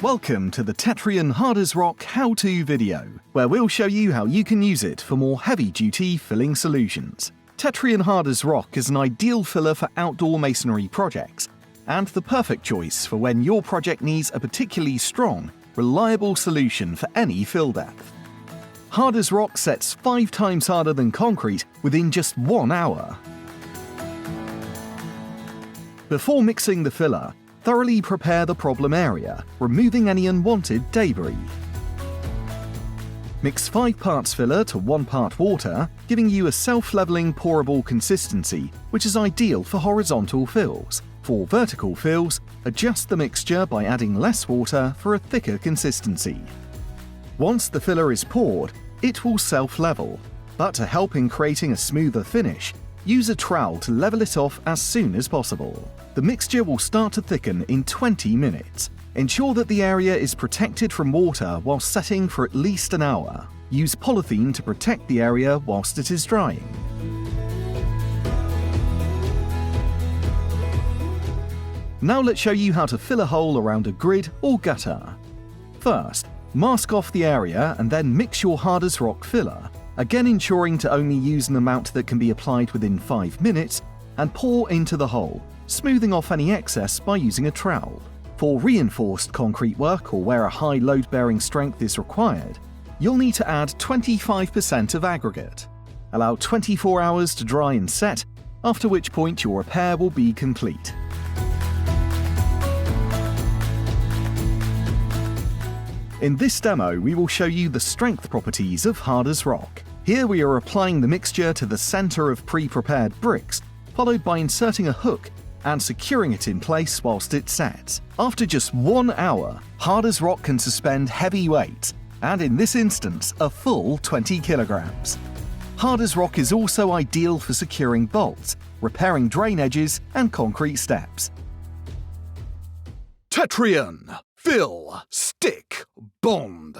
Welcome to the Tetrion Hard as Rock how-to video, where we'll show you how you can use it for more heavy-duty filling solutions. Tetrion Hard as Rock is an ideal filler for outdoor masonry projects, and the perfect choice for when your project needs a particularly strong, reliable solution for any fill depth. Hard as Rock sets 5 times harder than concrete within just 1 hour. Before mixing the filler, thoroughly prepare the problem area, removing any unwanted debris. Mix 5 parts filler to 1 part water, giving you a self-leveling pourable consistency, which is ideal for horizontal fills. For vertical fills, adjust the mixture by adding less water for a thicker consistency. Once the filler is poured, it will self-level, but to help in creating a smoother finish, use a trowel to level it off as soon as possible. The mixture will start to thicken in 20 minutes. Ensure that the area is protected from water while setting for at least an hour. Use polythene to protect the area whilst it is drying. Now let's show you how to fill a hole around a grid or gutter. First, mask off the area and then mix your hard as rock filler, again ensuring to only use an amount that can be applied within 5 minutes, and pour into the hole, smoothing off any excess by using a trowel. For reinforced concrete work or where a high load-bearing strength is required, you'll need to add 25% of aggregate. Allow 24 hours to dry and set, after which point your repair will be complete. In this demo, we will show you the strength properties of hard as rock. Here we are applying the mixture to the center of pre-prepared bricks, followed by inserting a hook and securing it in place whilst it sets. After just 1 hour, hard as rock can suspend heavy weights, and in this instance, a full 20 kilograms. Hard as rock is also ideal for securing bolts, repairing drain edges, and concrete steps. Tetrion. Fill, stick, bond.